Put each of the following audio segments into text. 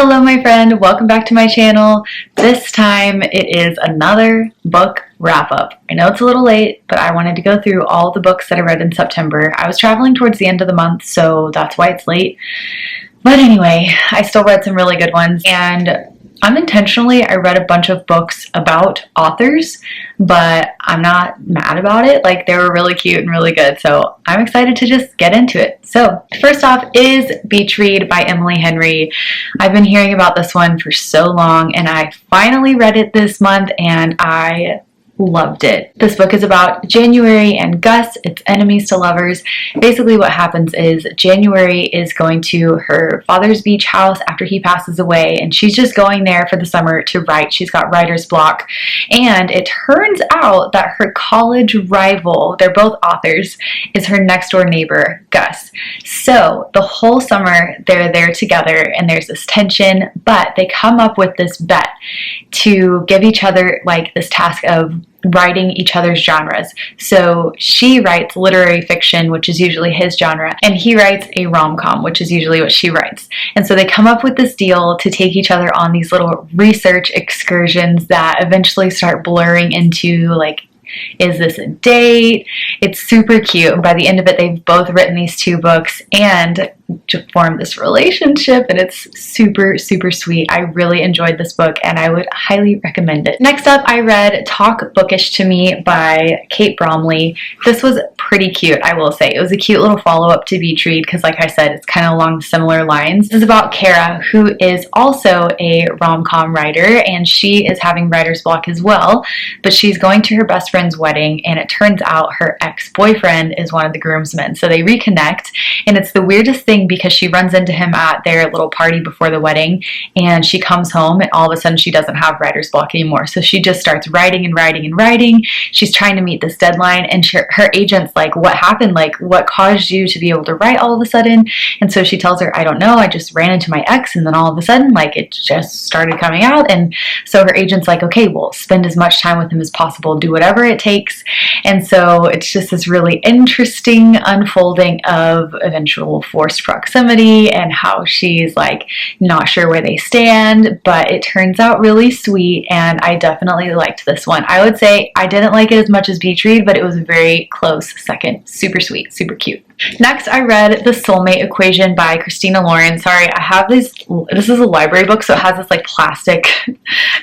Hello my friend, welcome back to my channel. This time it is another book wrap up. I know it's a little late, but I wanted to go through all the books that I read in September. I was traveling towards the end of the month, so that's why it's late. But anyway, I still read some really good ones, and unintentionally I read a bunch of books about authors, but I'm not mad about it. Like, they were really cute and really good, so I'm excited to just get into it. So first off is Beach Read by Emily Henry. I've been hearing about this one for so long, and I finally read it this month and I loved it. This book is about January and Gus. It's enemies to lovers. Basically what happens is January is going to her father's beach house after he passes away, and she's just going there for the summer to write. She's got writer's block, and it turns out that her college rival, they're both authors, is her next door neighbor, Gus. So the whole summer they're there together and there's this tension, but they come up with this bet to give each other like this task of writing each other's genres. So she writes literary fiction, which is usually his genre, and he writes a rom-com, which is usually what she writes. And so they come up with this deal to take each other on these little research excursions that eventually start blurring into like, is this a date? It's super cute. By the end of it, they've both written these two books and to form this relationship, and it's super, super sweet. I really enjoyed this book and I would highly recommend it. Next up, I read Talk Bookish to Me by Kate Bromley. This was pretty cute, I will say. It was a cute little follow-up to Beach Read because, like I said, it's kind of along similar lines. This is about Kara, who is also a rom-com writer, and she is having writer's block as well, but she's going to her best friend's wedding, and it turns out her ex-boyfriend is one of the groomsmen. So they reconnect, and it's the weirdest thing because she runs into him at their little party before the wedding, and she comes home and all of a sudden she doesn't have writer's block anymore. So she just starts writing and writing and writing. She's trying to meet this deadline, and her agent's like, what happened? Like, what caused you to be able to write all of a sudden? And so she tells her, I don't know, I just ran into my ex, and then all of a sudden, like, it just started coming out. And so her agent's like, okay, well, spend as much time with him as possible, do whatever it takes. And so it's just this really interesting unfolding of eventual forced proximity and how she's like not sure where they stand, but it turns out really sweet, and I definitely liked this one. I would say I didn't like it as much as Beach Read, but it was a very close second. Super sweet, super cute. Next, I read The Soulmate Equation by Christina Lauren. Sorry, I have this is a library book, so it has this like plastic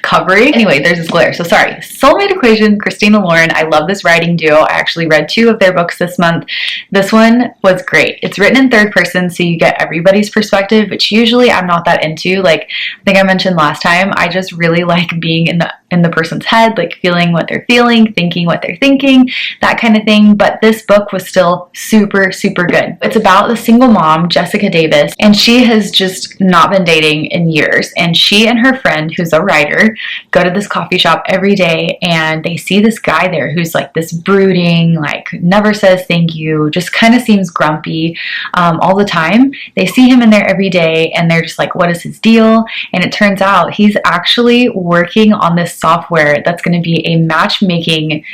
covering. Anyway, there's this glare, so sorry. Soulmate Equation, Christina Lauren. I love this writing duo. I actually read 2 of their books this month. This one was great. It's written in third person, so you get everybody's perspective, which usually I'm not that into. Like, I think I mentioned last time, I just really like being in the person's head, like feeling what they're feeling, thinking what they're thinking, that kind of thing. But this book was still super, super good. It's about the single mom, Jessica Davis, and she has just not been dating in years. And she and her friend, who's a writer, go to this coffee shop every day, and they see this guy there who's like this brooding, like never says thank you, just kind of seems grumpy all the time. They see him in there every day, and they're just like, what is his deal? And it turns out he's actually working on this software that's going to be a matchmaking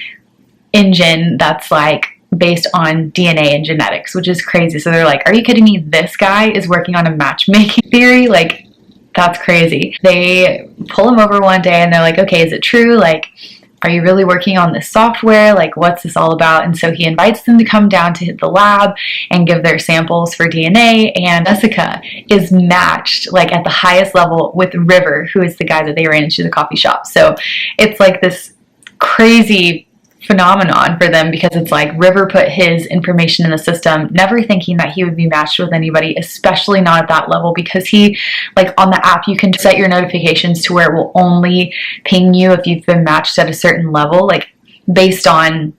engine that's like based on DNA and genetics, which is crazy. So they're like, are you kidding me? This guy is working on a matchmaking theory? Like, that's crazy. They pull him over one day and they're like, okay, is it true? Like, are you really working on this software? Like, what's this all about? And so he invites them to come down to the lab and give their samples for DNA, and Jessica is matched like at the highest level with River, who is the guy that they ran into the coffee shop. So it's like this crazy phenomenon for them because it's like River put his information in the system, never thinking that he would be matched with anybody, especially not at that level, because he, like on the app, you can set your notifications to where it will only ping you if you've been matched at a certain level, like based on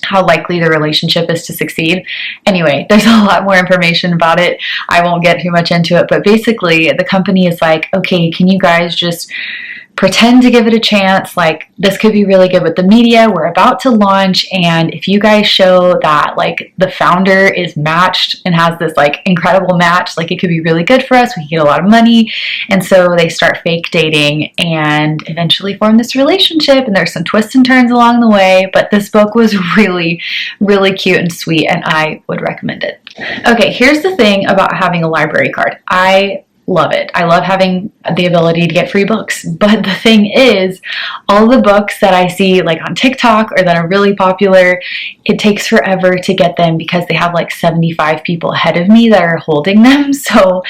how likely the relationship is to succeed. Anyway, there's a lot more information about it. I won't get too much into it, but basically the company is like, okay, can you guys just pretend to give it a chance? Like, this could be really good with the media. We're about to launch, and if you guys show that like the founder is matched and has this like incredible match, like it could be really good for us. We can get a lot of money. And so they start fake dating and eventually form this relationship, and there's some twists and turns along the way, but this book was really, really cute and sweet, and I would recommend it. Okay, here's the thing about having a library card. I love it. I love having the ability to get free books. But the thing is, all the books that I see like on TikTok or that are really popular, it takes forever to get them because they have like 75 people ahead of me that are holding them. So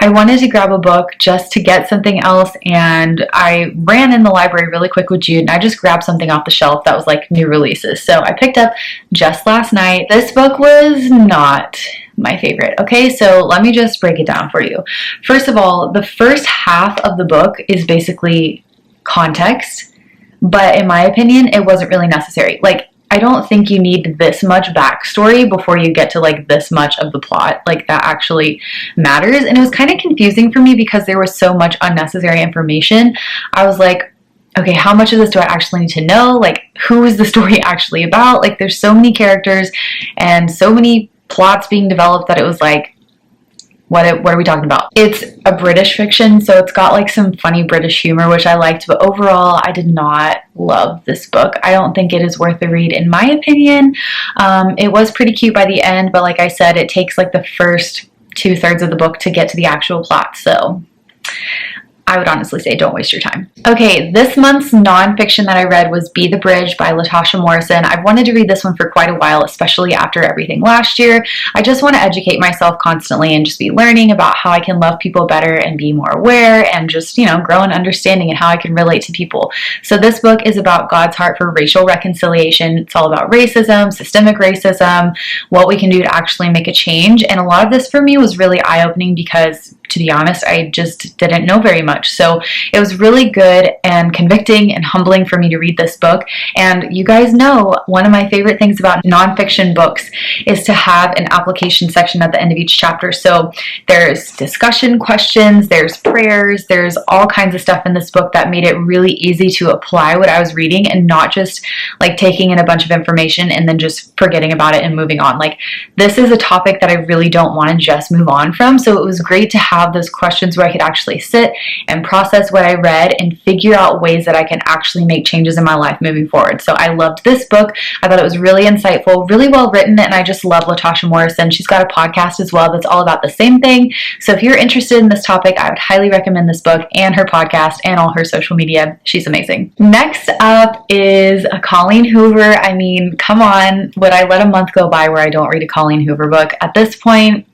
I wanted to grab a book just to get something else, and I ran in the library really quick with Jude and I just grabbed something off the shelf that was like new releases. So I picked up Just Last Night. This book was not my favorite. Okay, so let me just break it down for you. First of all, the first half of the book is basically context, but in my opinion, it wasn't really necessary. Like, I don't think you need this much backstory before you get to like this much of the plot. Like, that actually matters. And it was kind of confusing for me because there was so much unnecessary information. I was like, okay, how much of this do I actually need to know? Like, who is the story actually about? Like, there's so many characters and so many plots being developed that it was like, what are we talking about? It's a British fiction, so it's got like some funny British humor, which I liked, but overall, I did not love this book. I don't think it is worth the read, in my opinion. It was pretty cute by the end, but like I said, it takes like the first 2/3 of the book to get to the actual plot, so I would honestly say don't waste your time. Okay, this month's nonfiction that I read was Be the Bridge by Latasha Morrison. I've wanted to read this one for quite a while, especially after everything last year. I just want to educate myself constantly and just be learning about how I can love people better and be more aware and just, you know, grow in understanding and how I can relate to people. So this book is about God's heart for racial reconciliation. It's all about racism, systemic racism, what we can do to actually make a change. And a lot of this for me was really eye-opening because, to be honest, I just didn't know very much. So it was really good and convicting and humbling for me to read this book. And you guys know, one of my favorite things about nonfiction books is to have an application section at the end of each chapter. So there's discussion questions, there's prayers, there's all kinds of stuff in this book that made it really easy to apply what I was reading and not just like taking in a bunch of information and then just forgetting about it and moving on. Like, this is a topic that I really don't want to just move on from. So it was great to have those questions where I could actually sit and process what I read and figure out ways that I can actually make changes in my life moving forward. So I loved this book. I thought it was really insightful, really well written, and I just love Latasha Morrison. She's got a podcast as well that's all about the same thing. So if you're interested in this topic, I would highly recommend this book and her podcast and all her social media. She's amazing. Next up is a Colleen Hoover. I mean, come on. Would I let a month go by where I don't read a Colleen Hoover book? At this point,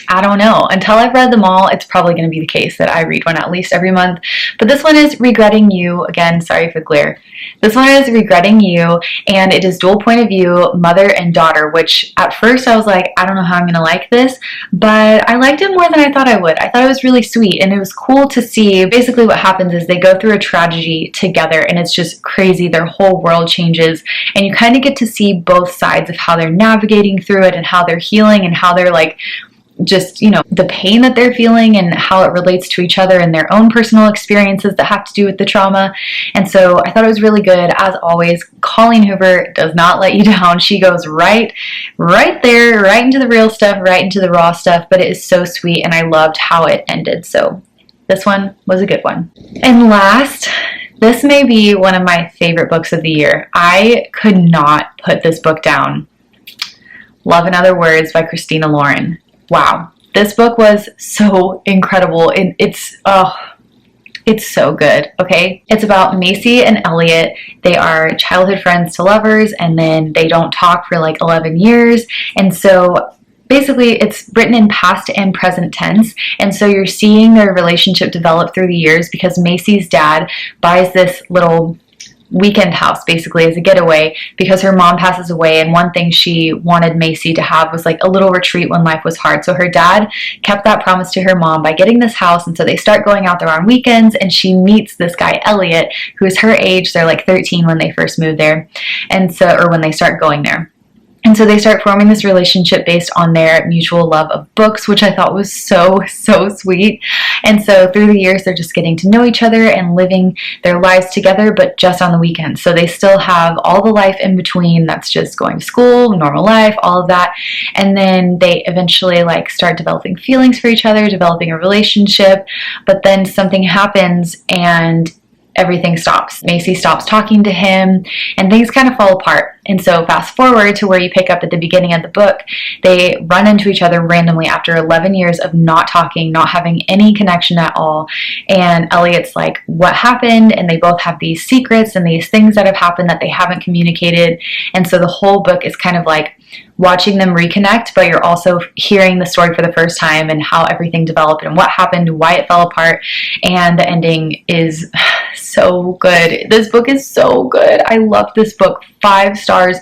I don't know. Until I've read them all, it's probably going to be the case that I read one at least every month. But this one is Regretting You. Again, sorry for the glare. This one is Regretting You, and it is dual point of view, mother and daughter, which at first I was like, I don't know how I'm going to like this, but I liked it more than I thought I would. I thought it was really sweet, and it was cool to see. Basically what happens is they go through a tragedy together, and it's just crazy. Their whole world changes, and you kind of get to see both sides of how they're navigating through it and how they're healing and how they're like, just, you know, the pain that they're feeling and how it relates to each other and their own personal experiences that have to do with the trauma. And so I thought it was really good. As always, Colleen Hoover does not let you down. She goes right there, right into the real stuff, right into the raw stuff, but it is so sweet, and I loved how it ended. So this one was a good one. And last, this may be one of my favorite books of the year. I could not put this book down. Love in Other Words by Christina Lauren. Wow, this book was so incredible, and it's so good, okay? It's about Macy and Elliot. They are childhood friends to lovers, and then they don't talk for like 11 years, and so basically it's written in past and present tense, and so you're seeing their relationship develop through the years because Macy's dad buys this little weekend house basically as a getaway because her mom passes away, and one thing she wanted Macy to have was like a little retreat when life was hard. So her dad kept that promise to her mom by getting this house, and so they start going out there on weekends, and she meets this guy Elliot who's her age. They're like 13 when they first move there, and so, or when they start going there. And so they start forming this relationship based on their mutual love of books, which I thought was so sweet. And so through the years, they're just getting to know each other and living their lives together, but just on the weekends. So they still have all the life in between. That's just going to school, normal life, all of that. And then they eventually like start developing feelings for each other, developing a relationship. But then something happens, and everything stops. Macy stops talking to him and things kind of fall apart. And so fast forward to where you pick up at the beginning of the book, they run into each other randomly after 11 years of not talking, not having any connection at all. And Elliot's like, what happened? And they both have these secrets and these things that have happened that they haven't communicated. And so the whole book is kind of like watching them reconnect, but you're also hearing the story for the first time and how everything developed and what happened, why it fell apart. And the ending is so good. This book is so good. I love this book. 5 stars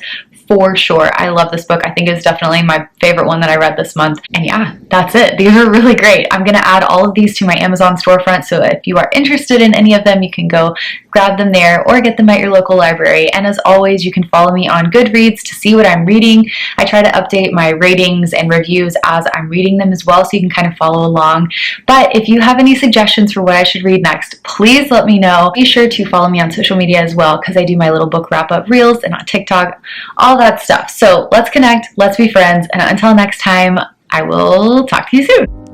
for sure. I love this book. I think it's definitely my favorite one that I read this month. And yeah, that's it. These are really great. I'm going to add all of these to my Amazon storefront, so if you are interested in any of them, you can go grab them there or get them at your local library. And as always, you can follow me on Goodreads to see what I'm reading. I try to update my ratings and reviews as I'm reading them as well, so you can kind of follow along. But if you have any suggestions for what I should read next, please let me know. Be sure to follow me on social media as well, because I do my little book wrap-up reels and on TikTok, all that stuff. So let's connect, let's be friends, and until next time, I will talk to you soon.